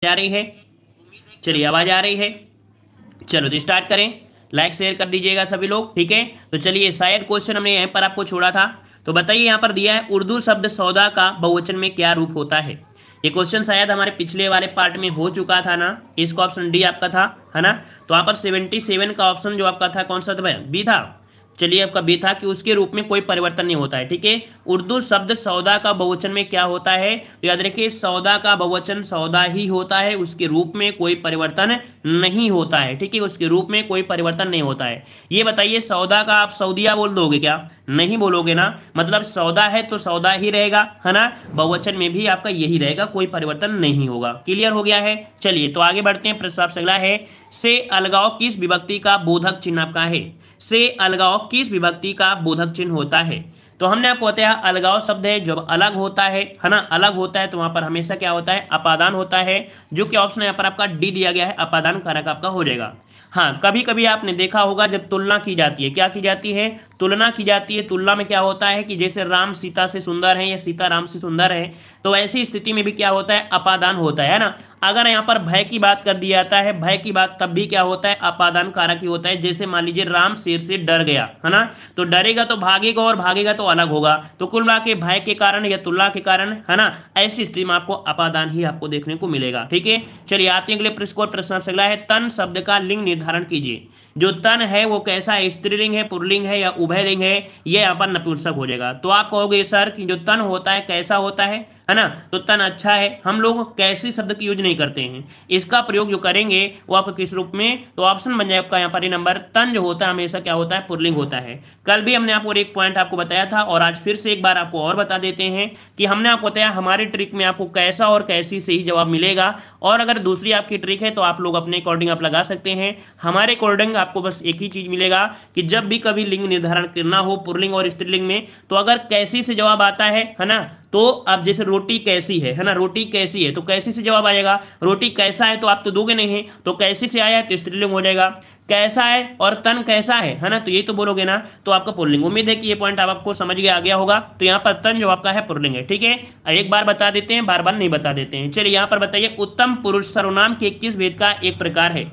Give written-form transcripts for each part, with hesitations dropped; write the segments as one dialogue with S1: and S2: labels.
S1: आ रही है? चलिए आवाज आ रही है। चलो तो स्टार्ट करें। लाइक शेयर कर दीजिएगा सभी लोग, ठीक है। तो चलिए, शायद क्वेश्चन हमने यहीं पर आपको छोड़ा था। तो बताइए, यहाँ पर दिया है उर्दू शब्द सौदा का बहुवचन में क्या रूप होता है। ये क्वेश्चन शायद हमारे पिछले वाले पार्ट में हो चुका था ना। इसका ऑप्शन डी आपका था, है ना। तो यहाँ पर 77 का ऑप्शन जो आपका था कौन सा था? बी था। चलिए, आपका बी था कि उसके रूप में कोई परिवर्तन नहीं होता है, ठीक है। उर्दू शब्द सौदा का बहुवचन में क्या होता है? तो याद रखिए, सौदा का बहुवचन सौदा ही होता है, उसके रूप में कोई परिवर्तन नहीं होता है, ठीक है। उसके रूप में कोई परिवर्तन नहीं होता है। ये बताइए, सौदा का आप सऊदिया बोल दोगे क्या? नहीं बोलोगे ना। मतलब सौदा है तो सौदा ही रहेगा, है ना। बहुवचन में भी आपका यही रहेगा, कोई परिवर्तन नहीं होगा। क्लियर हो गया है? चलिए तो आगे बढ़ते हैं। प्रश्न आपसे अगला है, से अलगाव किस विभक्ति का बोधक चिन्ह आपका है? से अलगाव किस विभक्ति का बोधक चिन्ह होता है? तो हमने आपको बताया, अलगाव शब्द है जब अलग होता है ना। अलग होता है तो वहां पर हमेशा क्या होता है? अपादान होता है, जो कि ऑप्शन यहाँ पर आपका डी दिया गया है, अपादान कारक आपका हो जाएगा। हाँ, कभी कभी आपने देखा होगा जब तुलना की जाती है, क्या की जाती है? तुलना की जाती है। तुलना में क्या होता है कि जैसे राम सीता से सुंदर है या सीता राम से सुंदर है, तो ऐसी स्थिति में भी क्या होता है? अपादान होता है ना। अगर यहाँ पर भय की बात कर दिया जाता है, भय की बात, तब भी क्या होता है? अपादान कारक ही होता है। जैसे मान लीजिए राम शेर से डर गया, है ना। तो डरेगा तो भागेगा, और भागेगा तो अलग होगा। तो कुल मिला के भय के कारण या तुलना के कारण, है ना, ऐसी स्थिति में आपको अपादान ही आपको देखने को मिलेगा, ठीक है। चलिए आते हैं अगले प्रश्न को। प्रश्न आपसे अगला है, तन शब्द का लिंग निर्धारण कीजिए। जो तन है वो कैसा है? स्त्रीलिंग है, पुल्लिंग है या उभयलिंग है? ये यहाँ पर नपुंसक हो जाएगा। तो आप कहोगे सर कि जो तन होता है कैसा होता है ना। तो तन अच्छा है। हम लोग कैसी शब्द की यूज नहीं करते हैं, इसका प्रयोग जो करेंगे वो आपको किस रूप में? तो ऑप्शन बन जाए आपका यहाँ पर नंबर। तन जो होता है हमेशा क्या होता है? पुल्लिंग होता है। कल भी हमने आपको एक पॉइंट आपको बताया था, और आज फिर से एक बार आपको और बता देते हैं कि हमने आपको बताया हमारी ट्रिक में आपको कैसा और कैसी से ही जवाब मिलेगा। और अगर दूसरी आपकी ट्रिक है तो आप लोग अपने अकॉर्डिंग आप लगा सकते हैं। हमारे अकॉर्डिंग आपको बस एक ही चीज मिलेगा कि जब भी कभी लिंग निर्धारण करना हो पुल्लिंग और स्त्रीलिंग में, तो अगर कैसी से जवाब आता है ना। तो अब जैसे रोटी कैसी है ना, रोटी कैसी है तो कैसी से जवाब आएगा। रोटी कैसा है तो आप तो दोगे नहीं, तो कैसी से आया है तो स्त्रीलिंग हो जाएगा। कैसा है और तन कैसा है ना, तो ये तो बोलोगे ना, तो आपका पुल्लिंग। उम्मीद है कि ये पॉइंट आपको समझ आ गया होगा। तो यहाँ पर तन जो आपका है पुल्लिंग है, ठीक है। एक बार बता देते हैं, बार बार नहीं बता देते हैं। चलिए यहाँ पर बताइए, उत्तम पुरुष सर्वनाम के किस भेद का एक प्रकार है?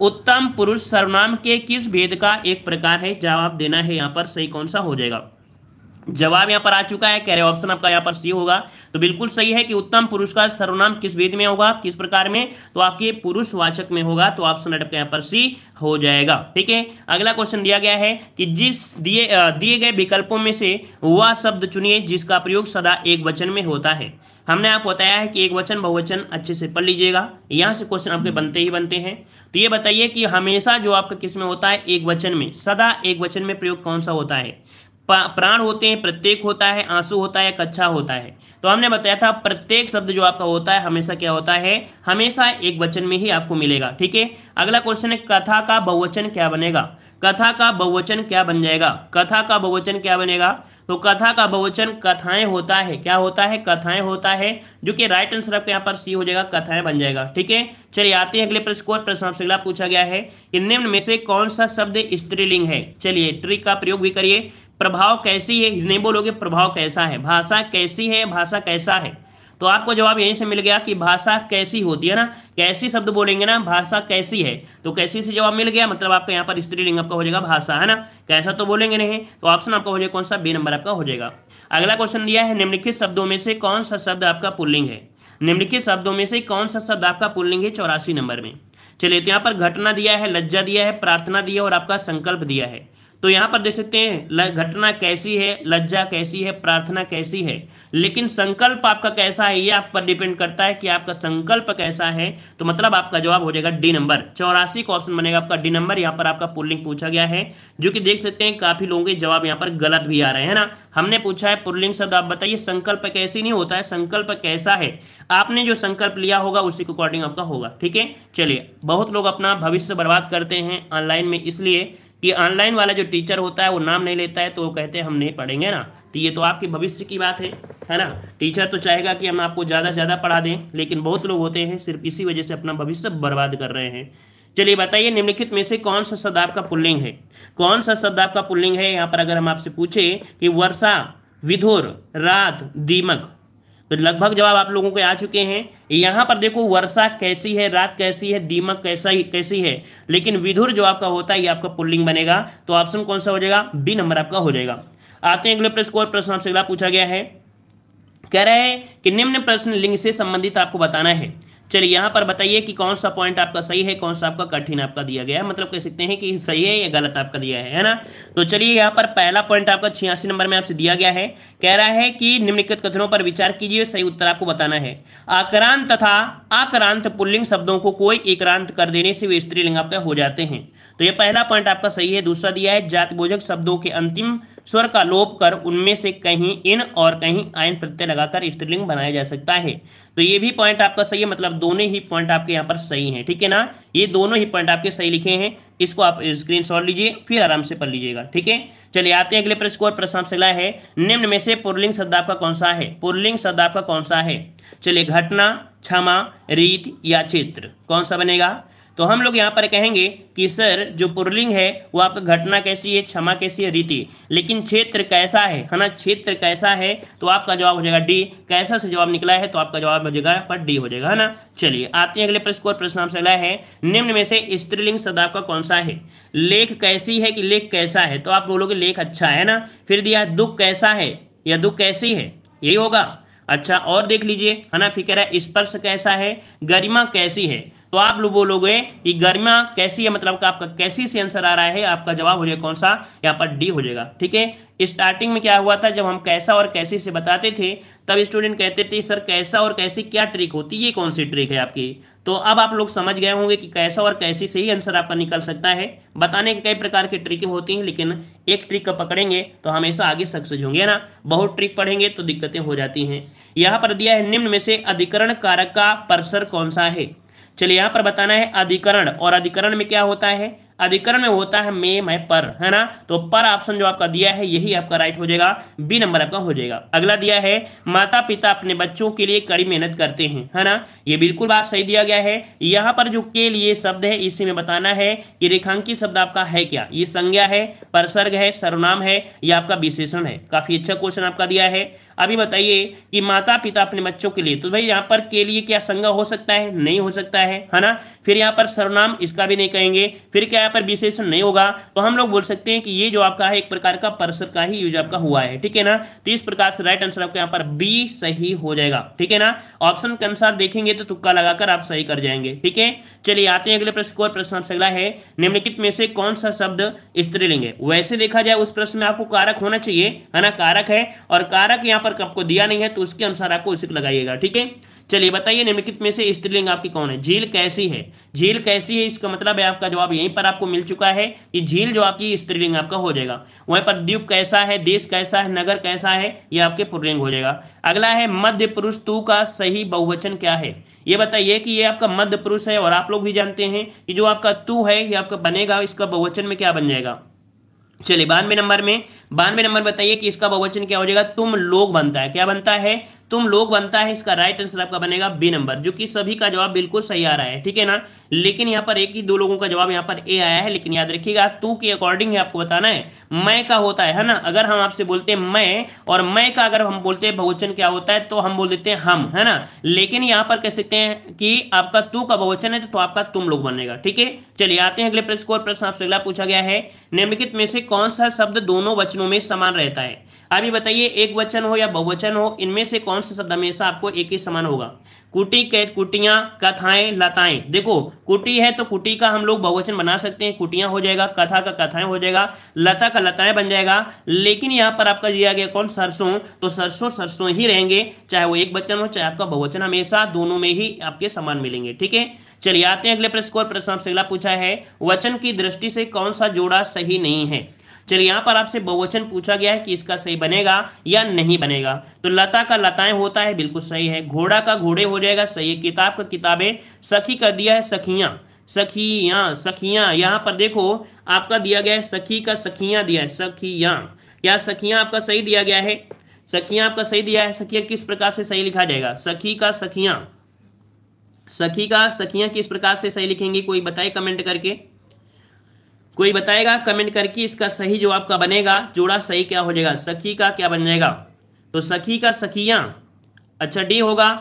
S1: उत्तम पुरुष सर्वनाम के किस भेद का एक प्रकार है? जवाब देना है यहाँ पर, सही कौन सा हो जाएगा। जवाब यहां पर आ चुका है, कह रहे ऑप्शन आपका यहां पर सी होगा। तो बिल्कुल सही है कि उत्तम पुरुष का सर्वनाम किस भेद में होगा, किस प्रकार में? तो आपके पुरुषवाचक में होगा। तो ऑप्शन आपका यहां पर सी हो जाएगा, ठीक है। अगला क्वेश्चन दिया गया है कि जिस दिए गए विकल्पों में से वह शब्द चुनिए जिसका प्रयोग सदा एक वचन में होता है। हमने आपको बताया है कि एक वचन बहुवचन अच्छे से पढ़ लीजिएगा, यहां से क्वेश्चन आपके बनते ही बनते हैं। तो ये बताइए कि हमेशा जो आपका किस में होता है? एक वचन में। सदा एक वचन में प्रयोग कौन सा होता है? प्राण होते हैं, प्रत्येक होता है, आंसू होता है, कच्छा होता है। तो हमने बताया था प्रत्येक शब्द जो आपका होता है हमेशा क्या होता है? हमेशा एक वचन में ही आपको मिलेगा, ठीक है। अगला क्वेश्चन है, कथा का बहुवचन क्या बनेगा? कथा का बहुवचन क्या बन जाएगा? कथा का बहुवचन क्या बनेगा? तो कथा का बहुवचन कथाएं होता है। क्या होता है? कथाएं होता है, जो कि राइट आंसर आपके यहाँ पर सी हो जाएगा, कथाएं बन जाएगा, ठीक है। चलिए आते हैं अगले प्रश्न को। प्रश्न आपसे अगला पूछा गया है कि निम्न में से कौन सा शब्द स्त्रीलिंग है? चलिए ट्रिक का प्रयोग भी करिए। प्रभाव कैसी है, नहीं बोलोगे प्रभाव कैसा है। भाषा कैसी है, भाषा कैसा है। तो आपको जवाब यहीं से मिल गया कि भाषा कैसी होती है ना। कैसी शब्द बोलेंगे ना, भाषा कैसी है, तो कैसी से जवाब मिल गया। मतलब आपका यहाँ पर स्त्रीलिंग आपका हो जाएगा भाषा, है ना। कैसा तो बोलेंगे नहीं, तो ऑप्शन आपका हो जाएगा कौन सा? बी नंबर आपका हो जाएगा। अगला क्वेश्चन दिया है, निम्नलिखित शब्दों में से कौन सा शब्द आपका पुल्लिंग है? निम्नलिखित शब्दों में से कौन सा शब्द आपका पुल्लिंग है? 84 नंबर में। चलिए तो यहाँ पर घटना दिया है, लज्जा दिया है, प्रार्थना दिया है और आपका संकल्प दिया है। तो यहाँ पर देख सकते हैं घटना कैसी है, लज्जा कैसी है, प्रार्थना कैसी है, लेकिन संकल्प आपका कैसा है ये आप पर डिपेंड करता है कि आपका संकल्प कैसा है। तो मतलब आपका जवाब हो जाएगा डी नंबर। 84 का ऑप्शन बनेगा आपका डी नंबर। यहाँ पर आपका पुल्लिंग पूछा गया है, जो कि देख सकते हैं काफी लोगों के जवाब यहाँ पर गलत भी आ रहे हैं ना। हमने पूछा है पुल्लिंग शब्द आप बताइए संकल्प कैसी नहीं होता है, संकल्प कैसा है। आपने जो संकल्प लिया होगा उसी के अकॉर्डिंग आपका होगा, ठीक है। चलिए, बहुत लोग अपना भविष्य बर्बाद करते हैं ऑनलाइन में, इसलिए कि ऑनलाइन वाला जो टीचर होता है वो नाम नहीं लेता है, तो वो कहते हैं हम नहीं पढ़ेंगे ना। तो ये तो आपके भविष्य की बात है ना। टीचर तो चाहेगा कि हम आपको ज़्यादा से ज़्यादा पढ़ा दें, लेकिन बहुत लोग होते हैं सिर्फ इसी वजह से अपना भविष्य बर्बाद कर रहे हैं। चलिए बताइए, निम्नलिखित में से कौन सा शब्द आपका पुल्लिंग है? कौन सा शब्द आपका पुल्लिंग है? यहाँ पर अगर हम आपसे पूछे कि वर्षा, विधुर, रात, दीमक, तो लगभग जवाब आप लोगों के आ चुके हैं। यहाँ पर देखो वर्षा कैसी है, रात कैसी है, दीमक कैसी है, लेकिन विधुर जो आपका होता है ये आपका पुल्लिंग बनेगा। तो ऑप्शन कौन सा हो जाएगा, बी नंबर आपका हो जाएगा। आते हैं अगले प्रश्न को। प्रश्न आपसे अगला पूछा गया है, कह रहे हैं कि निम्न प्रश्न लिंग से संबंधित आपको बताना है। चलिए यहाँ पर बताइए कि कौन सा पॉइंट आपका सही है, कौन सा आपका कठिन आपका दिया गया है, मतलब कह सकते हैं कि सही है या गलत आपका दिया है ना। तो चलिए यहाँ पर पहला पॉइंट आपका 86 नंबर में आपसे दिया गया है। कह रहा है कि निम्नलिखित कथनों पर विचार कीजिए, सही उत्तर आपको बताना है। आक्रांत तथा आक्रांत पुल्लिंग शब्दों को कोई एकांत कर देने से वे स्त्रीलिंग आपका हो जाते हैं। तो ये पहला पॉइंट आपका सही है। दूसरा दिया है जातिबोधक शब्दों के अंतिम स्वर का लोप कर उनमें से कहीं इन और कहीं आयन प्रत्यय लगाकर स्त्रीलिंग बनाया जा सकता है। तो ये भी पॉइंट आपका सही है, मतलब दोनों ही पॉइंट आपके यहाँ पर सही हैं, ठीक है ना। ये दोनों ही पॉइंट आपके सही लिखे हैं, इसको आप स्क्रीनशॉट लीजिए फिर आराम से पढ़ लीजिएगा, ठीक है। चलिए आते हैं अगले प्रश्न को। प्रश्न आपसे अगला है, निम्न में से पुल्लिंग शब्द आपका कौन सा है, पुल्लिंग शब्द आपका कौन सा है। चलिए घटना, क्षमा, रीत या चित्र, कौन सा बनेगा। तो हम लोग यहाँ पर कहेंगे कि सर जो पुल्लिंग है वो आपका घटना कैसी है, क्षमा कैसी है, रीति, लेकिन क्षेत्र कैसा है ना, क्षेत्र कैसा है, तो आपका जवाब हो जाएगा डी। कैसा से जवाब निकला है तो आपका जवाब हो जाएगा पर डी हो जाएगा, है ना। चलिए आते हैं अगले प्रश्न को। प्रश्न आपसे अगला है, निम्न में से स्त्रीलिंग शब्द आपका कौन सा है। लेख कैसी है कि लेख कैसा है, तो आप बोलोगे लेख अच्छा है ना। फिर दिया है दुख कैसा है या दुख कैसी है, यही होगा। अच्छा और देख लीजिए, है ना। फिर कह रहा है स्पर्श कैसा है, गरिमा कैसी है, तो आप लोग बोलोगे कि गरिमा कैसी है, मतलब का आपका कैसी से आंसर आ रहा है, आपका जवाब हो जाएगा कौन सा, यहाँ पर डी हो जाएगा, ठीक है। स्टार्टिंग में क्या हुआ था, जब हम कैसा और कैसी से बताते थे तब स्टूडेंट कहते थे सर कैसा और कैसी क्या ट्रिक होती है, ये कौन सी ट्रिक है आपकी। तो अब आप लोग समझ गए होंगे कि कैसा और कैसी से ही आंसर आपका निकल सकता है। बताने के कई प्रकार की ट्रिकें होती हैं, लेकिन एक ट्रिक का पकड़ेंगे तो हमेशा आगे सक्सेस होंगे, है ना। बहुत ट्रिक पढ़ेंगे तो दिक्कतें हो जाती हैं। यहाँ पर दिया है निम्न में से अधिकरण कारक का परसर कौन सा है। चलिए यहाँ पर बताना है अधिकरण, और अधिकरण में क्या होता है, अधिकरण में होता है मैं पर, है ना। तो पर ऑप्शन जो आपका दिया है यही आपका राइट हो जाएगा, बी नंबर आपका हो जाएगा। अगला दिया है माता पिता अपने बच्चों के लिए कड़ी मेहनत करते हैं, है ना। ये बिल्कुल बात सही दिया गया है। यहाँ पर जो के लिए शब्द है इसी में बताना है कि रेखांकित शब्द आपका है क्या, ये संज्ञा है, परसर्ग है, सर्वनाम है, या आपका विशेषण है। काफी अच्छा क्वेश्चन आपका दिया है। अभी बताइए कि माता पिता अपने बच्चों के लिए, तो भाई यहाँ पर के लिए क्या संज्ञा हो सकता है, नहीं हो सकता है ना। फिर यहाँ पर सर्वनाम, इसका भी नहीं कहेंगे। फिर क्या यहाँ पर विशेषण नहीं होगा, तो हम लोग बोल सकते हैं कि ये जो आपका है एक प्रकार का परसर का ही यूज आपका हुआ है, ठीक है ना। तो इस प्रकार से राइट आंसर आपका यहाँ पर बी सही हो जाएगा, ठीक है ना। ऑप्शन के अनुसार देखेंगे तो तुक्का लगाकर आप सही कर जाएंगे, ठीक है। चलिए आते हैं अगले प्रश्न को। प्रश्न आपसे अगला है, निम्नलिखित में से कौन सा शब्द स्त्रीलिंग है। वैसे देखा जाए उस प्रश्न में आपको कारक होना चाहिए, है ना, कारक है, और कारक यहाँ पर आपको दिया नहीं है तो उसके अनुसार आपको उसे लगाइएगा, ठीक है। चलिए बताइए निम्नलिखित में से स्त्रीलिंग आपकी कौन है। झील कैसी है, झील कैसी है, इसका मतलब है आपका जवाब यहीं पर आपको मिल चुका है कि झील जो आपकी स्त्रीलिंग आपका हो जाएगा। वहीं पर द्वीप कैसा है, देश कैसा है, नगर कैसा है, ये आपके पुल्लिंग हो जाएगा। अगला है मध्य पुरुष तू का सही बहुवचन क्या है। ये बताइए कि ये आपका मध्य पुरुष है, और आप लोग भी जानते हैं कि जो आपका तू है ये आपका बनेगा, इसका बहुवचन में क्या बन जाएगा। चलिए 92 नंबर बताइए कि इसका बहुवचन क्या हो जाएगा, तुम लोग बनता है, क्या बनता है, तुम लोग बनता है। इसका राइट आंसर आपका बनेगा बी नंबर, जो कि सभी का जवाब बिल्कुल सही आ रहा है, ठीक है ना। लेकिन यहाँ पर एक ही दो लोगों का जवाब यहाँ पर ए आया है, लेकिन याद रखिएगा तू के अकॉर्डिंग है आपको बताना है। मैं का होता है ना, अगर हम आपसे बोलते हैं मैं, और मैं का अगर हम बोलते हैं बहुवचन क्या होता है तो हम बोल देते हैं हम, है ना। लेकिन यहाँ पर कह सकते हैं कि आपका तू का बहुवचन है तो आपका तुम लोग बनेगा, ठीक है। चलिए आते हैं अगले प्रश्न को। प्रश्न आपसे अगला पूछा गया है, निम्नलिखित में से कौन सा शब्द दोनों वचनों में समान रहता है। अभी बताइए एक वचन हो या बहुवचन हो, इनमें से कौन सा शब्द हमेशा आपको एक ही समान होगा। कुटी, कैस, कुटियां, कथाएं, लताएं। देखो कुटी है तो कुटी का हम लोग बहुवचन बना सकते हैं, कुटियां हो जाएगा, कथा का कथाएं हो जाएगा, लता का लताएं बन जाएगा। लेकिन यहाँ पर आपका दिया गया कौन, सरसों, तो सरसों सरसों ही रहेंगे, चाहे वो एक वचन हो चाहे आपका बहुवचन, हमेशा दोनों में ही आपके समान मिलेंगे, ठीक है। चलिए आते हैं अगले प्रश्न को। प्रश्न आपसे अगला पूछा है, वचन की दृष्टि से कौन सा जोड़ा सही नहीं है। चलिए यहाँ पर आपसे बहुवचन पूछा गया है कि इसका सही बनेगा या नहीं बनेगा। तो लता का लताएं होता है, बिल्कुल सही है। घोड़ा का घोड़े हो जाएगा, सही है। किताब का किताबें। सखी कर दिया है सखियां, सखियां सखियां। यहाँ पर देखो आपका दिया गया है सखी का सखियां दिया है, सखियां। क्या सखियां आपका सही दिया गया है, सखियां आपका सही दिया है। सखियां किस प्रकार से सही लिखा जाएगा, सखी का सखियां, सखी का सखियां किस प्रकार से सही लिखेंगे, कोई बताए कमेंट करके, कोई बताएगा कमेंट करके इसका सही जो आपका बनेगा जोड़ा सही क्या हो जाएगा, सखी का क्या बन जाएगा। तो सखी का सखियां, अच्छा डी होगा।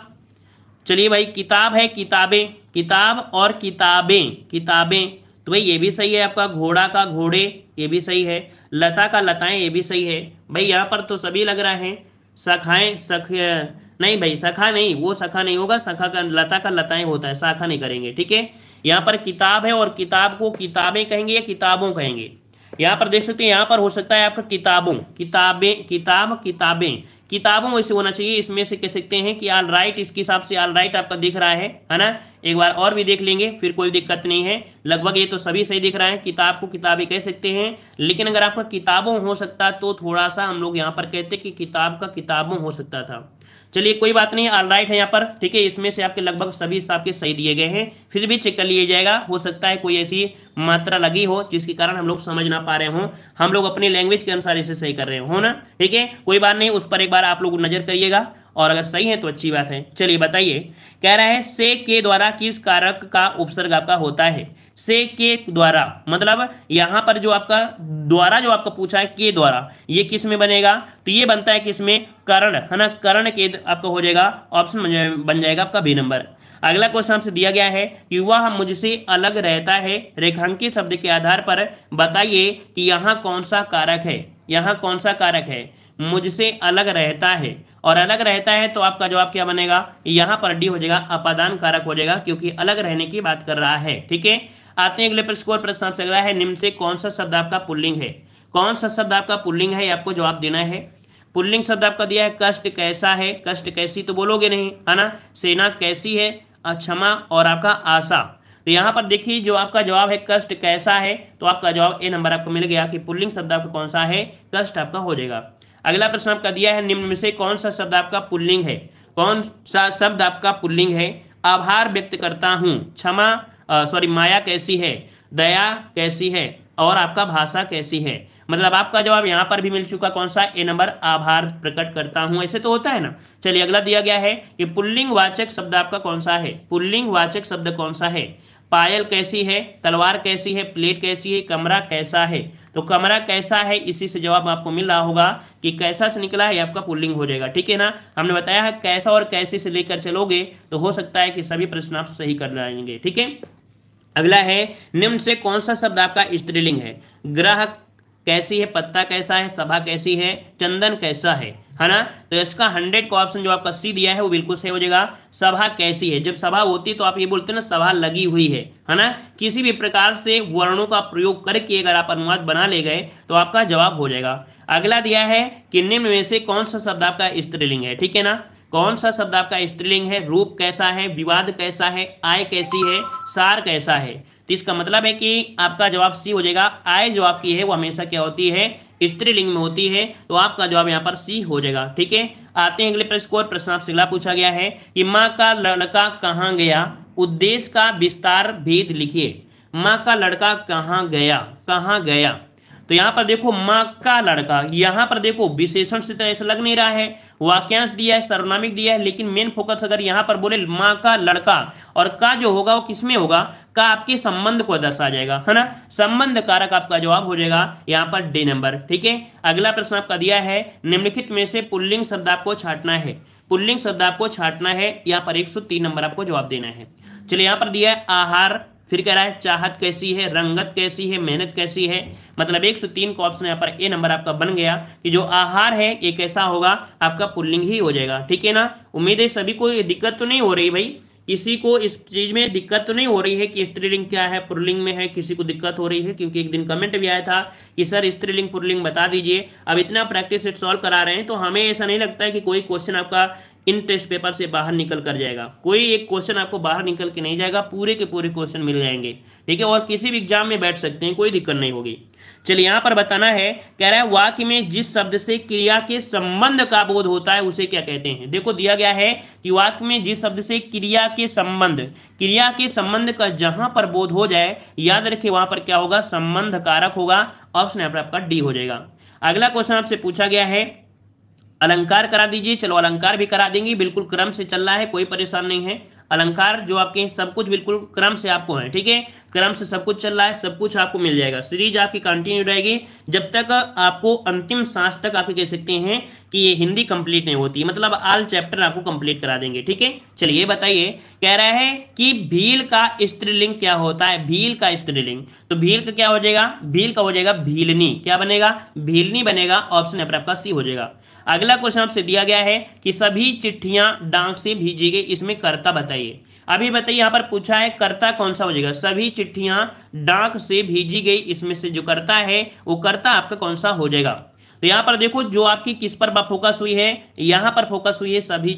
S1: चलिए भाई, किताब है किताबें, किताब और किताबें, किताबें, तो भाई ये भी सही है आपका। घोड़ा का घोड़े, ये भी सही है। लता का लताएं, ये भी सही है। भाई यहाँ पर तो सभी लग रहा है। सखाएं, सख, नहीं भाई सखा नहीं, वो सखा नहीं होगा, सखा का लताएं होता है, शाखा नहीं करेंगे, ठीक है। यहाँ पर किताब है और किताब को किताबें कहेंगे या किताबों कहेंगे। यहाँ पर देख सकते हैं, यहाँ पर हो सकता है आपका किताबों, किताबें, किताब, किताबें, किताबों वैसे होना चाहिए। इसमें से कह सकते हैं कि ऑल राइट, इसके हिसाब से ऑल राइट आपका दिख रहा है ना। एक बार और भी देख लेंगे, फिर कोई दिक्कत नहीं है। लगभग ये तो सभी सही दिख रहा है। किताब को किताबें कह सकते हैं, लेकिन अगर आपका किताबों हो सकता तो थोड़ा सा हम लोग यहाँ पर कहते कि किताब का किताबों हो सकता था। चलिए कोई बात नहीं, ऑल राइट है यहाँ पर, ठीक है। इसमें से आपके लगभग सभी आपके सही दिए गए हैं, फिर भी चेक कर लिया जाएगा। हो सकता है कोई ऐसी मात्रा लगी हो जिसके कारण हम लोग समझ ना पा रहे हों, हम लोग अपनी लैंग्वेज के अनुसार इसे सही कर रहे हो ना, ठीक है। कोई बात नहीं, उस पर एक बार आप लोग नजर करिएगा और अगर सही है तो अच्छी बात है। चलिए बताइए, कह रहा है से के द्वारा किस कारक का उपसर्ग आपका होता है। से के द्वारा मतलब यहां पर जो आपका द्वारा जो आपका पूछा है के द्वारा, ये किस में बनेगा, तो ये बनता है किस में, कर्ण, है ना। कर्ण के आपका हो जाएगा, ऑप्शन बन जाएगा आपका बी नंबर। अगला क्वेश्चन हमसे दिया गया है कि वह मुझसे अलग रहता है, रेखांकित शब्द के आधार पर बताइए कि यहाँ कौन सा कारक है। यहाँ कौन सा कारक है, मुझसे अलग रहता है, और अलग रहता है तो आपका जवाब क्या बनेगा, यहाँ पर डी हो जाएगा, अपादान कारक हो जाएगा, क्योंकि अलग रहने की बात कर रहा है, ठीक है। आते हैं अगले प्रश्न। प्रश्न आपसे अगला है, निम्न से कौन सा शब्द आपका पुल्लिंग है। कौन सा शब्द आपका पुल्लिंग है, आपको जवाब देना है। पुल्लिंग शब्द आपका दिया है, कष्ट कैसा है, कष्ट कैसी तो बोलोगे नहीं, है ना। सेना कैसी है, क्षमा और आपका आशा। तो यहाँ पर देखिए जो आपका जवाब है कष्ट कैसा है, तो आपका जवाब ए नंबर आपको मिल गया कि पुल्लिंग शब्द आपका कौन सा है, कष्ट आपका हो जाएगा। अगला प्रश्न आपका दिया है, निम्न में से कौन सा शब्द आपका पुल्लिंग है। कौन सा शब्द आपका पुल्लिंग है। आभार व्यक्त करता हूँ, क्षमा माया कैसी है, दया कैसी है और आपका भाषा कैसी है। मतलब आपका जवाब यहाँ पर भी मिल चुका, कौन सा, ए नंबर, आभार प्रकट करता हूँ, ऐसे तो होता है ना। चलिए अगला दिया गया है कि पुल्लिंग वाचक शब्द आपका कौन सा है। पुल्लिंग वाचक शब्द कौन सा है। पायल कैसी है, तलवार कैसी है, प्लेट कैसी है, कमरा कैसा है। तो कमरा कैसा है, इसी से जवाब आपको मिल रहा होगा कि कैसा से निकला है, आपका पुल्लिंग हो जाएगा, ठीक है ना। हमने बताया है कैसा और कैसे से लेकर चलोगे तो हो सकता है कि सभी प्रश्न आप सही कर लाएंगे, ठीक है। अगला है, निम्न से कौन सा शब्द आपका स्त्रीलिंग है। ग्रह कैसी है, पत्ता कैसा है, सभा कैसी है, चंदन कैसा है ना। तो इसका 100 का ऑप्शन जो आपका सी दिया है वो बिल्कुल सही हो जाएगा। सभा कैसी है, जब सभा होती तो आप ये बोलते हैं ना सभा लगी हुई है ना। किसी भी प्रकार से वर्णों का प्रयोग करके अगर आप अनुवाद बना ले गए तो आपका जवाब हो जाएगा। अगला दिया है कि निम्न में से कौन सा शब्द आपका स्त्रीलिंग है, ठीक है ना। कौन सा शब्द आपका स्त्रीलिंग है। रूप कैसा है, विवाद कैसा है, आय कैसी है, सार कैसा है। तो इसका मतलब है कि आपका जवाब सी हो जाएगा। आय जो आपकी है वो हमेशा क्या होती है, स्त्रीलिंग में होती है, तो आपका जवाब यहाँ पर सी हो जाएगा, ठीक है। आते हैं अगले प्रश्न को। प्रश्न आपसे अगला पूछा गया है कि माँ का लड़का कहाँ गया, उद्देश्य का विस्तार भेद लिखिए। माँ का लड़का कहाँ गया, कहाँ गया। तो यहाँ पर देखो माँ का लड़का, यहाँ पर देखो विशेषण से तो ऐसा लग नहीं रहा है, वाक्यांश दिया है, सर्वनामिक दिया है, लेकिन मेन फोकस अगर यहाँ पर बोले माँ का लड़का, और का जो होगा वो किसमें होगा, का आपके संबंध को दर्शा जाएगा, है ना। संबंध कारक आपका जवाब हो जाएगा यहाँ पर डी नंबर, ठीक है। अगला प्रश्न आपका दिया है, निम्नलिखित में से पुल्लिंग शब्द आपको छांटना है। पुल्लिंग शब्द आपको छांटना है, यहाँ पर 103 नंबर आपको जवाब देना है। चलिए यहाँ पर दिया है आहार, फिर कह रहा है चाहत कैसी है, रंगत कैसी है, मेहनत कैसी है। मतलब 103 का ऑप्शन यहाँ पर ए नंबर आपका बन गया कि जो आहार है ये कैसा होगा, आपका पुल्लिंग ही हो जाएगा, ठीक है ना। उम्मीद है सभी को दिक्कत तो नहीं हो रही भाई, किसी को इस चीज में दिक्कत तो नहीं हो रही है कि स्त्रीलिंग क्या है, पुल्लिंग में है, किसी को दिक्कत हो रही है। क्योंकि एक दिन कमेंट भी आया था कि सर स्त्रीलिंग पुल्लिंग बता दीजिए। अब इतना प्रैक्टिस सेट सॉल्व करा रहे हैं तो हमें ऐसा नहीं लगता है कि कोई क्वेश्चन आपका इन टेस्ट पेपर से बाहर निकल कर जाएगा। कोई एक क्वेश्चन आपको बाहर निकल के नहीं जाएगा, पूरे के पूरे क्वेश्चन मिल जाएंगे, ठीक है। और किसी भी एग्जाम में बैठ सकते हैं, कोई दिक्कत नहीं होगी। चलिए यहाँ पर बताना है, कह रहा है वाक्य में जिस शब्द से क्रिया के संबंध का बोध होता है उसे क्या कहते हैं। देखो दिया गया है कि वाक्य में जिस शब्द से क्रिया के संबंध का जहां पर बोध हो जाए, याद रखिए वहां पर क्या होगा, संबंध कारक होगा। ऑप्शन यहाँ पर आपका डी हो जाएगा। अगला क्वेश्चन आपसे पूछा गया है, अलंकार करा दीजिए। चलो अलंकार भी करा देंगे, बिल्कुल क्रम से चल रहा है, कोई परेशान नहीं है। अलंकार जो आपके सब कुछ बिल्कुल क्रम से आपको है, ठीक है, क्रम से सब कुछ चल रहा है, सब कुछ आपको मिल जाएगा। सीरीज आपकी कंटिन्यू रहेगी जब तक आपको अंतिम सांस तक आप कह सकते हैं कि ये हिंदी कंप्लीट नहीं होती, मतलब ऑल चैप्टर आपको कंप्लीट करा देंगे, ठीक है। चलिए बताइए, कह रहा है कि भील का स्त्रीलिंग क्या होता है, भील का स्त्रीलिंग, तो भील का क्या हो जाएगा, भील का हो जाएगा भीलनी, क्या बनेगा, भीलनी बनेगा, ऑप्शन है पर आपका सी हो जाएगा। अगला क्वेश्चन आपसे दिया गया है कि सभी चिट्ठियां डाक से भेजी गई, इसमें कर्ता बताइए। अभी बताइए, यहां पर पूछा है कर्ता कौन सा हो जाएगा, सभी चिट्ठियां डाक से भेजी गई, इसमें से जो कर्ता है वो कर्ता आपका कौन सा हो जाएगा। तो यहां पर देखो जो आपकी किस पर फोकस हुई है, यहां पर फोकस हुई है सभी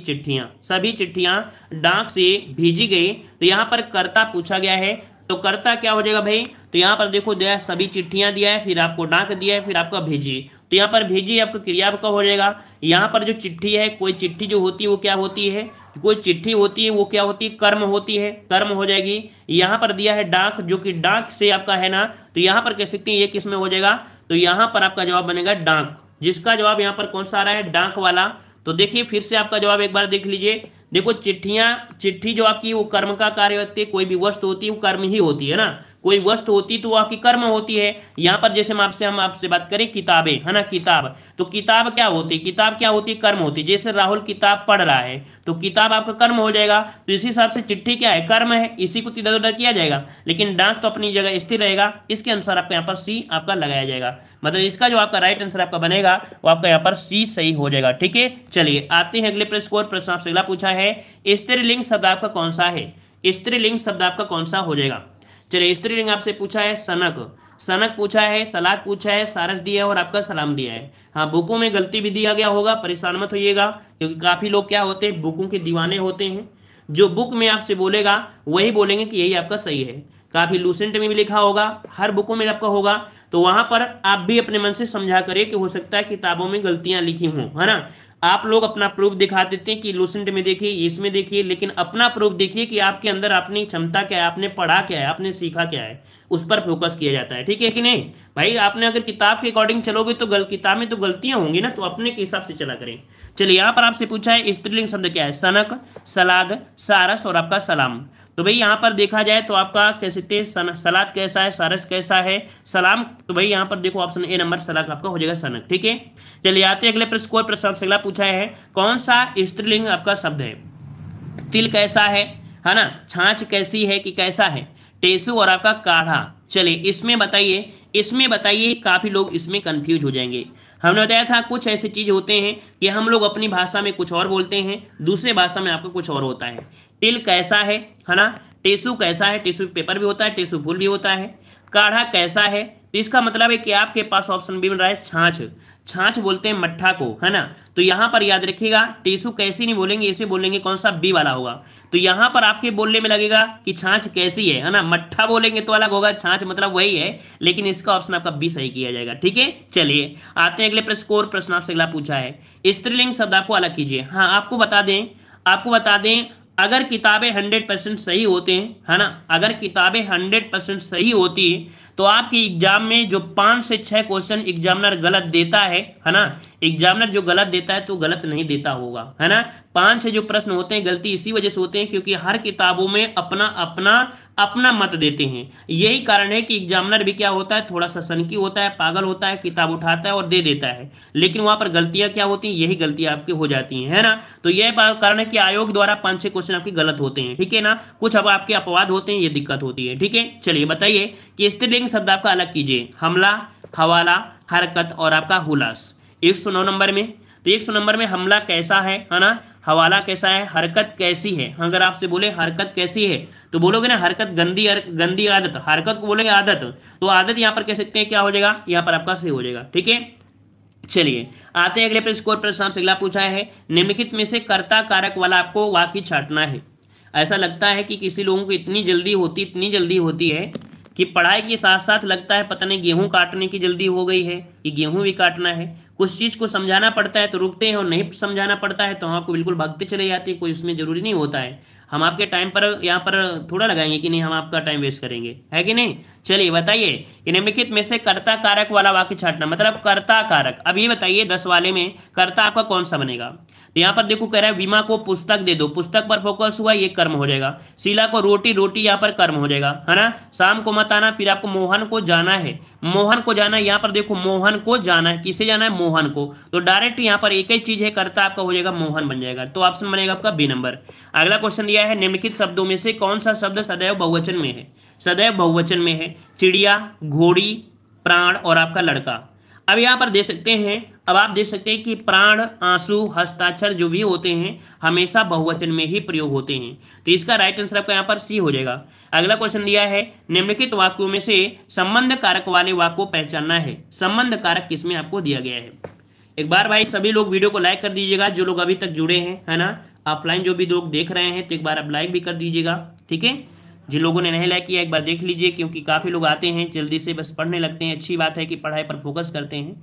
S1: चिट्ठियां डाक से भेजी गई, तो यहां पर कर्ता पूछा गया है, तो कर्ता क्या हो जाएगा भाई, तो यहां पर देखो दिया है सभी चिट्ठियां दिया है, फिर आपको डाक दिया है, फिर आपका भेजी, तो यहाँ पर भेजी आपका क्रिया का हो जाएगा। यहाँ पर जो चिट्ठी है, कोई चिट्ठी जो होती है वो क्या होती है, कोई चिट्ठी होती है वो क्या होती है, कर्म होती है, कर्म हो जाएगी। यहाँ पर दिया है डाक, जो कि डाक से आपका है ना, तो यहाँ पर कह सकते हैं ये किस में हो जाएगा, तो यहाँ पर आपका जवाब बनेगा डाक, जिसका जवाब यहाँ पर कौन सा आ रहा है, डाक वाला। तो देखिए फिर से आपका जवाब एक बार देख लीजिए, देखो चिट्ठी जो आपकी वो कर्म का कार्य होती है, कोई भी वस्तु होती है वो कर्म ही होती है ना, कोई वस्तु होती तो वो आपकी कर्म होती है। यहाँ पर जैसे हम आपसे बात करें किताबें, है ना, किताब, तो किताब क्या होती है, किताब क्या होती है, कर्म होती है। जैसे राहुल किताब पढ़ रहा है तो किताब आपका कर्म हो जाएगा, तो इसी हिसाब से चिट्ठी क्या है, कर्म है, इसी को इधर उधर किया जाएगा, लेकिन डाक तो अपनी जगह स्थिर रहेगा। इसके अनुसार आपका यहाँ पर सी आपका लगाया जाएगा, मतलब इसका जो आपका राइट आंसर आपका बनेगा वो आपका यहाँ पर सी सही हो जाएगा, ठीक है। चलिए आते हैं अगले प्रश्न को, प्रश्न आपसे अगला पूछा है, स्त्रीलिंग शब्द आपका कौन सा है, स्त्रीलिंग शब्द आपका कौन सा हो जाएगा। चलिए स्त्रीलिंग आपसे पूछा है सनक पूछा है, सलाद पूछा है, सारस दिया है और आपका सलाम दिया है। हाँ, बुकों में गलती भी दिया गया होगा, परेशान मत होइएगा, क्योंकि काफी लोग क्या होते हैं, बुकों के दीवाने होते हैं, जो बुक में आपसे बोलेगा वही बोलेंगे कि यही आपका सही है। काफी लूसेंट में भी लिखा होगा, हर बुकों में आपका होगा, तो वहां पर आप भी अपने मन से समझा करिए कि हो सकता है किताबों में गलतियां लिखी हों, है ना। आप लोग अपना प्रूफ दिखा देते हैं कि लूसेंट में देखिए, इसमें देखिए, लेकिन अपना प्रूफ देखिए कि आपके अंदर अपनी क्षमता क्या है, आपने पढ़ा क्या है, आपने सीखा क्या है, उस पर फोकस किया जाता है, ठीक है कि नहीं भाई। आपने अगर किताब के अकॉर्डिंग चलोगे तो किताब में तो गलतियां होंगी ना, तो अपने के हिसाब से चला करें। चलिए यहाँ पर आपसे पूछा है स्त्रीलिंग शब्द क्या है, सनक, सलाद, सारस और आपका सलाम। तो भाई यहाँ पर देखा जाए तो आपका कह सकते हैं सलाद कैसा है, सारस कैसा है, सलाम, तो भाई यहाँ पर देखो ऑप्शन ए नंबर सलाद आपका हो जाएगा सनक, ठीक है। चलिए आते अगले प्रश्न को, प्रश्न आपसे अगला पूछा है, कौन सा स्त्रीलिंग आपका शब्द है, तिल कैसा है ना, छाछ कैसी है कि कैसा है, टेसू और आपका काढ़ा। चलिए इसमें बताइए, काफी लोग इसमें कंफ्यूज हो जाएंगे। हमने बताया था कुछ ऐसी चीज होते हैं कि हम लोग अपनी भाषा में कुछ और बोलते हैं, दूसरे भाषा में आपका कुछ और होता है। तिल कैसा है ना, टेसू कैसा है, टेसू पेपर भी होता है, टेसू फूल भी होता है, काढ़ा कैसा है, तो इसका मतलब है कि आपके पास ऑप्शन बी मिल रहा है छाछ बोलते हैं मट्ठा को, है ना। तो यहां पर याद रखिएगा, टेसू कैसी नहीं बोलेंगे, इसे बोलेंगे कौन सा, बी वाला होगा। तो यहां पर आपके बोलने में लगेगा कि छाछ कैसी है ना, मट्ठा बोलेंगे तो अलग होगा, छाछ मतलब वही है, लेकिन इसका ऑप्शन आपका बी सही किया जाएगा, ठीक है। चलिए आते हैं अगले प्रश्न को, प्रश्न आपसे अगला पूछा है, स्त्रीलिंग शब्द आपको अलग कीजिए। हाँ, आपको बता दें अगर किताबें 100% सही होते हैं, है ना, अगर किताबें 100% सही होती है तो आपके एग्जाम में जो 5 से 6 क्वेश्चन एग्जामिनर गलत देता है ना, एग्जामिनर जो गलत देता है तो गलत नहीं देता होगा, है ना। 5 से जो प्रश्न होते हैं गलती इसी वजह से होते हैं क्योंकि हर किताबों में अपना मत देते हैं। यही कारण है कि एग्जामिनर भी क्या होता है, थोड़ा सा सनकी होता है, पागल होता है, किताब उठाता है और दे देता है, लेकिन वहां पर गलतियां क्या होती हैं, यही गलतियां आपकी हो जाती हैं, है ना। तो यह कारण है कि आयोग द्वारा 5-6 क्वेश्चन आपके गलत होते हैं, ठीक है ना, कुछ अब आपके अपवाद होते हैं, ये दिक्कत होती है, ठीक है। चलिए बताइए कि स्त्रीलिंग शब्द आपका अलग कीजिए, हमला, हवाला, हरकत और आपका हुलास। 109 नंबर में, तो 100 नंबर में हमला कैसा है ना, हवाला कैसा है, हरकत कैसी है। अगर आपसे बोले हरकत कैसी है तो बोलोगे ना हरकत गंदी आदत, हरकत को बोलेंगे आदत, तो आदत यहाँ पर कह सकते हैं क्या हो जाएगा, यहाँ पर आपका सही हो जाएगा, ठीक है। चलिए आते हैं अगले प्रश्न को, प्रश्न आपसे अगला पूछा है, निम्नलिखित में से कर्ता कारक वाला आपको वाक्य छांटना है। ऐसा लगता है कि किसी लोगों को इतनी जल्दी होती है कि पढ़ाई के साथ साथ लगता है पता नहीं गेहूं काटने की जल्दी हो गई है कि गेहूं भी काटना है। कुछ चीज़ को समझाना पड़ता है तो रुकते हैं और नहीं समझाना पड़ता है तो हम आपको बिल्कुल भागते चले जाते हैं, कोई इसमें जरूरी नहीं होता है। हम आपके टाइम पर यहाँ पर थोड़ा लगाएंगे कि नहीं, हम आपका टाइम वेस्ट करेंगे, है कि नहीं। चलिए बताइए कि निम्नलिखित में से कर्ता कारक वाला वाक्य छांटना, मतलब कर्ता कारक। अब ये बताइए 10 वाले में कर्ता आपका कौन सा बनेगा, तो यहाँ पर देखो कह रहा है विमा को पुस्तक दे दो, पुस्तक पर फोकस हुआ, ये कर्म हो जाएगा। शीला को रोटी, रोटी यहाँ पर कर्म हो जाएगा, है ना। शाम को मत आना, फिर आपको मोहन को जाना है, मोहन को जाना है, यहाँ पर देखो मोहन को जाना है, किसे जाना है, मोहन को। तो डायरेक्ट यहाँ पर एक ही चीज है, कर्ता आपका हो जाएगा मोहन बन जाएगा। तो ऑप्शन बनेगा आपका बी नंबर। अगला क्वेश्चन दिया है निम्नलिखित शब्दों में से कौन सा शब्द सदैव बहुवचन में है। सदैव बहुवचन में है चिड़िया, घोड़ी, प्राण और आपका लड़का। अब यहाँ पर दे सकते हैं, अब आप देख सकते हैं कि प्राण, आंसू, हस्ताक्षर जो भी होते हैं हमेशा बहुवचन में ही प्रयोग होते हैं। तो इसका राइट आंसर आपका यहाँ पर सी हो जाएगा। अगला क्वेश्चन दिया है निम्नलिखित वाक्यों में से संबंध कारक वाले वाक्य को पहचानना है। संबंध कारक किसमें आपको दिया गया है। एक बार भाई सभी लोग वीडियो को लाइक कर दीजिएगा, जो लोग अभी तक जुड़े हैं, है ना। ऑफलाइन जो भी लोग देख रहे हैं तो एक बार आप लाइक भी कर दीजिएगा, ठीक है। जिन लोगों ने नहीं लाइक किया एक बार देख लीजिए, क्योंकि काफ़ी लोग आते हैं जल्दी से बस पढ़ने लगते हैं। अच्छी बात है कि पढ़ाई पर फोकस करते हैं,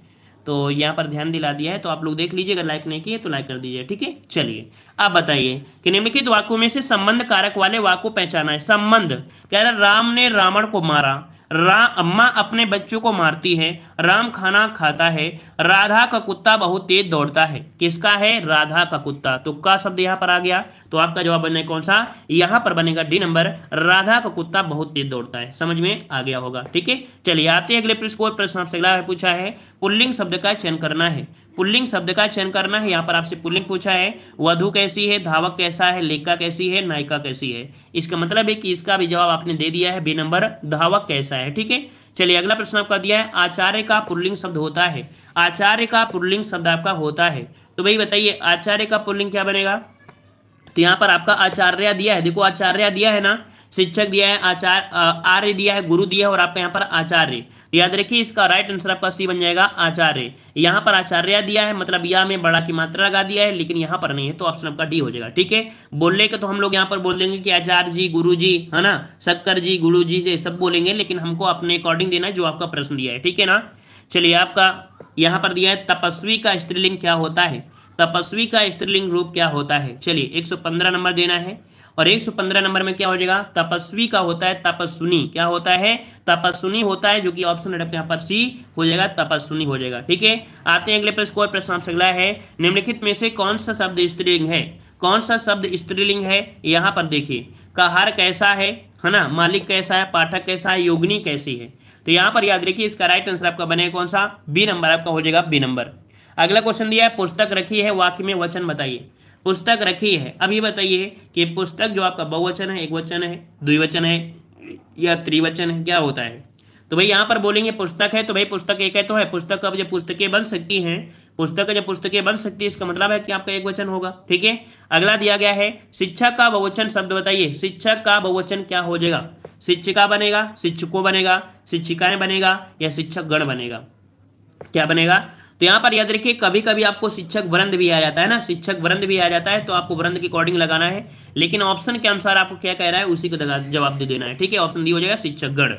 S1: तो यहाँ पर ध्यान दिला दिया है। तो आप लोग देख लीजिए, अगर लाइक नहीं किए तो लाइक कर दीजिए, ठीक है। चलिए आप बताइए कि निम्नलिखित वाक्यों में से संबंध कारक वाले वाक्य को पहचाना है। संबंध कह रहा राम ने रावण को मारा, अम्मा अपने बच्चों को मारती है, राम खाना खाता है, राधा का कुत्ता बहुत तेज दौड़ता है। किसका है, राधा का कुत्ता। तो का शब्द यहाँ पर आ गया, तो आपका जवाब बनेगा कौन सा, यहाँ पर बनेगा डी नंबर, राधा का कुत्ता बहुत तेज दौड़ता है। समझ में आ गया होगा, ठीक है। चलिए आते हैं अगले प्रश्न आपसे। अगला पूछा है पुल्लिंग शब्द का चयन करना है। पुल्लिंग शब्द का चयन करना है। यहाँ पर आपसे पुल्लिंग पूछा है, वधु कैसी है, धावक कैसा है, लेखिका कैसी है, नायिका कैसी है। इसका मतलब है कि इसका भी जवाब आपने दे दिया है, बी नंबर, धावक कैसा है, ठीक है। चलिए अगला प्रश्न आपका दिया है आचार्य का पुल्लिंग शब्द होता है। आचार्य का पुल्लिंग शब्द आपका होता है, तो भाई बताइए आचार्य का पुल्लिंग क्या बनेगा। तो यहाँ पर आपका आचार्य दिया है, देखो आचार्य दिया है ना, शिक्षक दिया है, आर्य दिया है, गुरु दिया है, और आपका यहाँ पर आचार्य। याद रखिए इसका राइट आंसर आपका सी बन जाएगा आचार्य। यहाँ पर आचार्य दिया है, मतलब या में बड़ा की मात्रा लगा दिया है, लेकिन यहाँ पर नहीं है, तो ऑप्शन आपका डी हो जाएगा, ठीक है। बोलने का तो हम लोग यहाँ पर बोल देंगे कि आचार्य जी, गुरु जी, है ना, शक्कर जी, गुरु जी से सब बोलेंगे, लेकिन हमको अपने अकॉर्डिंग देना है जो आपका प्रश्न दिया है, ठीक है ना। चलिए आपका यहाँ पर दिया है तपस्वी का स्त्रीलिंग क्या होता है। तपस्वी का स्त्रीलिंग रूप क्या होता है। चलिए 115 नंबर देना है, और 115 नंबर में क्या हो जाएगा, तपस्वी का होता है तपस्विनी। क्या होता है, तपस्विनी होता है, जो कि ऑप्शन यहाँ पर सी हो जाएगा, तपस्विनी हो जाएगा, ठीक है। आते हैं अगले प्रश्न आपसे। अगला है निम्नलिखित में से कौन सा शब्द स्त्रीलिंग है। कौन सा शब्द स्त्रीलिंग है, यहाँ पर देखिए, कहार कैसा है ना, मालिक कैसा है, पाठक कैसा है, योगिनी कैसी है। तो यहाँ पर याद रखिए इसका राइट आंसर आपका बनेगा कौन सा, बी नंबर आपका हो जाएगा, बी नंबर। अगला क्वेश्चन दिया है पुस्तक रखी है, वाक्य में वचन बताइए। पुस्तक रखी है, अब ये बताइए कि पुस्तक जो आपका बहुवचन है, एक वचन है, द्विवचन है या त्रिवचन है, क्या होता है। तो भाई यहाँ पर बोलेंगे पुस्तक है, तो भाई पुस्तक एक है तो है, पुस्तक अब जब पुस्तकें बन सकती हैं, पुस्तक जब पुस्तकें बन सकती है, इसका मतलब है कि आपका एक वचन होगा, ठीक है। अगला दिया गया है शिक्षक का बहुवचन शब्द बताइए। शिक्षक का बहुवचन क्या हो जाएगा, शिक्षिका बनेगा, शिक्षकों बनेगा, शिक्षिकाएं बनेगा, या शिक्षक गण बनेगा, क्या बनेगा। तो यहाँ पर याद रखिए कभी कभी आपको शिक्षक वृंद भी आ जाता है ना, शिक्षक वृंद भी आ जाता है, तो आपको वृंद के अकॉर्डिंग लगाना है, लेकिन ऑप्शन के अनुसार आपको क्या कह रहा है उसी को जवाब दे देना है, ठीक है। ऑप्शन डी हो जाएगा शिक्षक गण,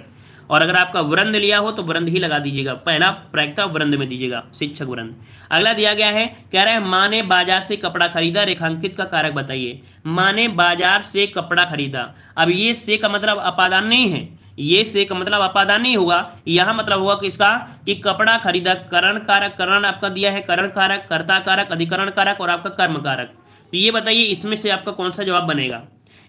S1: और अगर आपका वृंद लिया हो तो वृंद ही लगा दीजिएगा, पहला प्रायिकता वृंद में दीजिएगा, शिक्षक वृंद। अगला दिया गया है, कह रहा है माँ ने बाजार से कपड़ा खरीदा, रेखांकित का कारक बताइए। माँ ने बाजार से कपड़ा खरीदा, अब ये से का मतलब अपादान नहीं है, ये से का मतलब अपादान नहीं होगा, यहाँ मतलब होगा किसका, कि कपड़ा खरीदा, करण कारक, करण आपका दिया है, करण कारक, कर्ता कारक, अधिकरण कारक और आपका कर्म कारक। तो ये बताइए इसमें से आपका कौन सा जवाब बनेगा।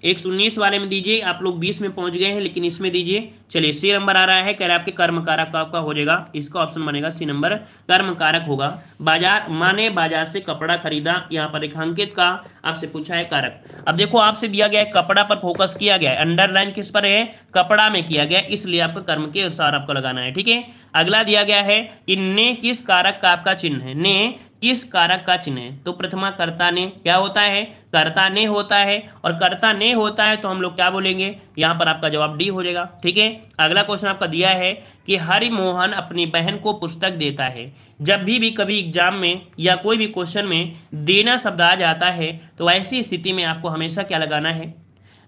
S1: 119 वाले में दीजिए, आप लोग 20 में पहुंच गए हैं, लेकिन इसमें दीजिए। चलिए सी नंबर आ रहा है, कह रहा है आपके कर्म कारक का आपका हो जाएगा, इसका ऑप्शन बनेगा सी नंबर, कर्म कारक होगा। बाजार, माँ ने बाजार से कपड़ा खरीदा, यहाँ पर रेखांकित का आपसे पूछा है कारक। अब देखो आपसे दिया गया है कपड़ा पर फोकस किया गया है, अंडरलाइन किस पर है, कपड़ा में किया गया, इसलिए आपका कर्म के अनुसार आपको लगाना है, ठीक है। अगला दिया गया है कि ने किस कारक का आपका चिन्ह है। ने किस कारक का चिन्ह है, तो प्रथमा कर्ता ने क्या होता है, कर्ता ने होता है, और कर्ता ने होता है तो हम लोग क्या बोलेंगे, यहाँ पर आपका जवाब डी हो जाएगा, ठीक है। अगला क्वेश्चन आपका दिया है कि हरिमोहन अपनी बहन को पुस्तक देता है। जब भी कभी एग्जाम में या कोई भी क्वेश्चन में देना शब्द आ जाता है, तो ऐसी स्थिति में आपको हमेशा क्या लगाना है,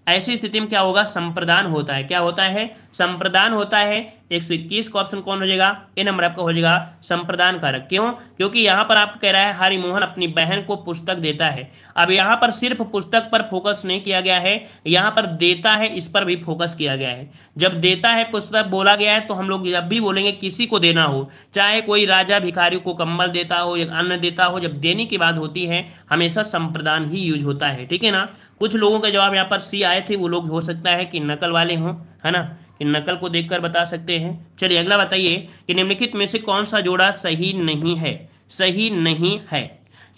S1: ऐसी स्थिति में क्या होगा, संप्रदान होता है। क्या होता है, संप्रदान होता है। 121 का ऑप्शन कौन हो जाएगा, ए नंबर आपका हो जाएगा संप्रदान कारक। क्यों, क्योंकि यहाँ पर आपको कह रहा है हरिमोहन अपनी बहन को पुस्तक देता है। अब यहाँ पर सिर्फ पुस्तक पर फोकस नहीं किया गया है, यहाँ पर देता है इस पर भी फोकस किया गया है। जब देता है पुस्तक बोला गया है तो हम लोग जब भी बोलेंगे किसी को देना हो, चाहे कोई राजा भिखारी को कंबल देता हो या अन्न देता हो, जब देने की बात होती है हमेशा संप्रदान ही यूज होता है। ठीक है ना। कुछ लोगों के जवाब यहाँ पर सी आए थे, वो लोग हो सकता है कि नकल वाले हों, है ना, कि नकल को देखकर बता सकते हैं। चलिए अगला बताइए कि निम्नलिखित में से कौन सा जोड़ा सही नहीं है, सही नहीं है।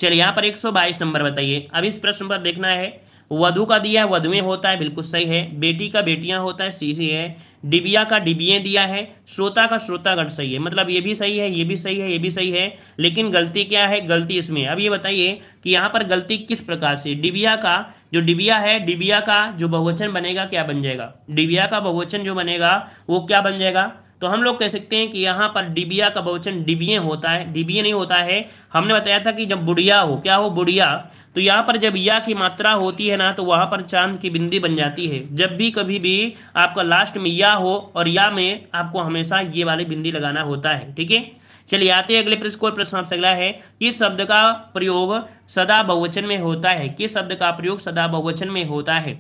S1: चलिए यहाँ पर 122 नंबर बताइए। अब इस प्रश्न पर देखना है, वधु का दिया है वधुएं होता है, बिल्कुल सही है। बेटी का बेटियां होता है, सी है। डिबिया का डिबिये दिया है, श्रोता का श्रोतागण सही है। मतलब ये भी सही है, ये भी सही है, ये भी सही है, लेकिन गलती क्या है, गलती इसमें। अब ये बताइए कि यहाँ पर गलती किस प्रकार से, डिबिया का जो डिबिया है, डिबिया का जो बहुवचन बनेगा क्या बन जाएगा, डिबिया का बहुवचन जो बनेगा वो क्या बन जाएगा। तो हम लोग कह सकते हैं कि यहाँ पर डिबिया का बहुवचन डिबिये होता है, डिबिये नहीं होता है। हमने बताया था कि जब बुढ़िया हो, क्या हो, बुढ़िया, तो यहाँ पर जब या की मात्रा होती है ना तो वहाँ पर चांद की बिंदी बन जाती है। जब भी कभी भी आपका लास्ट में या हो और या में आपको हमेशा ये वाली बिंदी लगाना होता है। ठीक है। चलिए आते हैं अगले प्रश्न को। प्रश्न आपसे अगला है, किस शब्द का प्रयोग सदा बहुवचन में होता है, किस शब्द का प्रयोग सदा बहुवचन में होता है।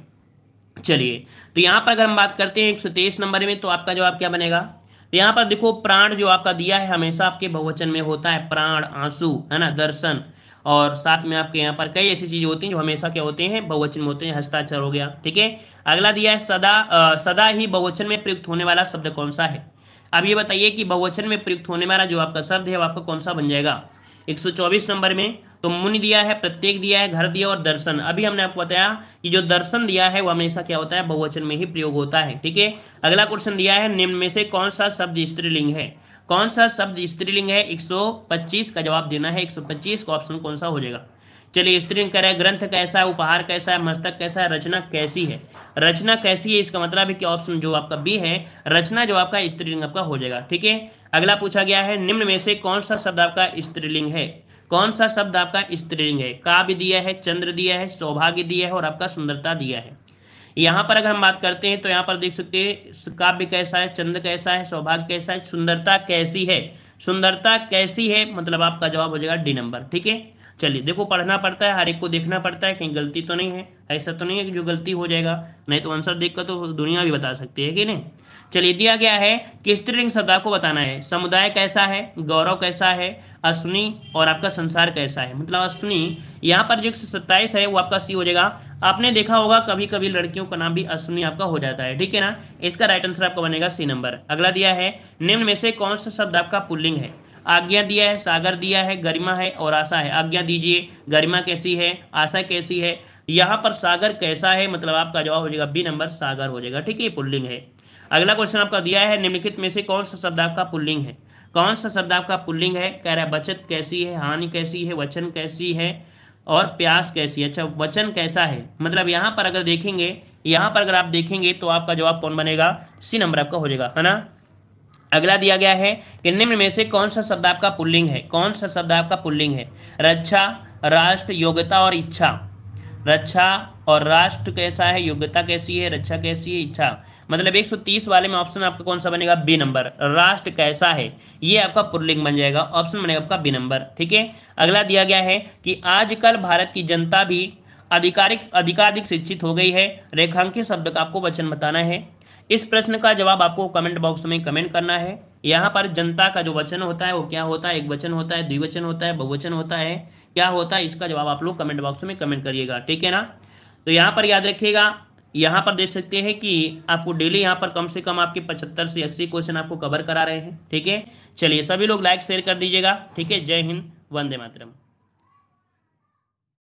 S1: चलिए तो यहाँ पर अगर हम बात करते हैं 123 नंबर में, तो आपका जवाब क्या बनेगा। तो यहाँ पर देखो प्राण जो आपका दिया है हमेशा आपके बहुवचन में होता है, प्राण, आंसू, है ना, दर्शन, और साथ में आपके यहाँ पर कई ऐसी चीजें होती हैं जो हमेशा क्या होते हैं, बहुवचन में होते हैं। हस्ताक्षर हो गया। ठीक है। अगला दिया है सदा ही बहुवचन में प्रयुक्त होने वाला शब्द कौन सा है। अब ये बताइए कि बहुवचन में प्रयुक्त होने वाला जो आपका शब्द है वो आपका कौन सा बन जाएगा। 124 नंबर में तो मुनि दिया है, प्रत्येक दिया है, घर दिया और दर्शन। अभी हमने आपको बताया कि जो दर्शन दिया है वो हमेशा क्या होता है, बहुवचन में ही प्रयोग होता है। ठीक है। अगला क्वेश्चन दिया है, निम्न में से कौन सा शब्द स्त्रीलिंग है, कौन सा शब्द स्त्रीलिंग है। 125 का जवाब देना है। 125 का ऑप्शन कौन सा हो जाएगा। चलिए स्त्रीलिंग कह रहा है, ग्रंथ कैसा है, उपहार कैसा है, मस्तक कैसा है, रचना कैसी है। रचना कैसी है इसका मतलब है कि ऑप्शन जो आपका बी है, रचना जो आपका स्त्रीलिंग आपका हो जाएगा। ठीक है। अगला पूछा गया है, निम्न में से कौन सा शब्द आपका स्त्रीलिंग है, कौन सा शब्द आपका स्त्रीलिंग है। काव्य दिया है, चंद्र दिया है, सौभाग्य दिया है और आपका सुंदरता दिया है। यहाँ पर अगर हम बात करते हैं तो यहाँ पर देख सकते हैं काव्य कैसा है, चंद्र कैसा है, सौभाग्य कैसा है, सुंदरता कैसी है। सुंदरता कैसी है मतलब आपका जवाब हो जाएगा डी नंबर। ठीक है। चलिए देखो पढ़ना पड़ता है, हर एक को देखना पड़ता है, कहीं गलती तो नहीं है, ऐसा तो नहीं है कि जो गलती हो जाएगा, नहीं तो आंसर देखकर तो दुनिया भी बता सकती है कि नहीं। चलिए दिया गया है कि स्त्रीलिंग शब्द आपको बताना है। समुदाय कैसा है, गौरव कैसा है, अश्विनी और आपका संसार कैसा है। मतलब अश्विनी यहाँ पर जो 127 है वो आपका सी हो जाएगा। आपने देखा होगा कभी कभी लड़कियों का नाम भी अश्विनी आपका हो जाता है। ठीक है ना। इसका राइट आंसर आपका बनेगा सी नंबर। अगला दिया है, निम्न में से कौन सा शब्द आपका पुल्लिंग है। आज्ञा दिया है, सागर दिया है, गरिमा है और आशा है। आज्ञा दीजिए, गरिमा कैसी है, आशा कैसी है। यहाँ पर सागर कैसा है मतलब आपका जवाब हो जाएगा बी नंबर, सागर हो जाएगा। ठीक है, पुल्लिंग है। अगला क्वेश्चन आपका दिया है, निम्नलिखित में से कौन सा शब्द आपका पुल्लिंग है, कौन सा शब्द आपका पुल्लिंग है। कह रहा है बचत कैसी है, हानि कैसी है, वचन कैसी है और प्यास कैसी है। अच्छा वचन कैसा है मतलब यहाँ पर अगर देखेंगे, यहाँ पर अगर आप देखेंगे तो आपका जवाब कौन बनेगा, सी नंबर आपका हो जाएगा, है ना। अगला दिया गया है कि निम्न में से कौन सा शब्द आपका पुल्लिंग है, कौन सा शब्द आपका पुल्लिंग है। रक्षा, राष्ट्र, योग्यता और इच्छा। रक्षा और राष्ट्र कैसा है, योग्यता कैसी है, रक्षा कैसी है, इच्छा। मतलब 130 वाले में ऑप्शन आपका कौन सा बनेगा, बी नंबर। राष्ट्र कैसा है ये आपका पुल्लिंग बन जाएगा, ऑप्शन बनेगा आपका बी नंबर। ठीक है। अगला दिया गया है कि आजकल भारत की जनता भी अधिकाधिक शिक्षित हो गई है। रेखांकित शब्द का आपको वचन बताना है। इस प्रश्न का जवाब आपको कमेंट बॉक्स में कमेंट करना है। यहाँ पर जनता का जो वचन होता है वो क्या होता है, एक वचन होता है, द्विवचन होता है, बहुवचन होता है, क्या होता है, इसका जवाब आप लोग कमेंट बॉक्स में कमेंट करिएगा। ठीक है ना। तो यहाँ पर याद रखिएगा, यहाँ पर देख सकते हैं कि आपको डेली यहाँ पर कम से कम आपके 75 से 80 क्वेश्चन आपको कवर करा रहे हैं। ठीक है। चलिए सभी लोग लाइक शेयर कर दीजिएगा। ठीक है। जय हिंद, वंदे मातरम।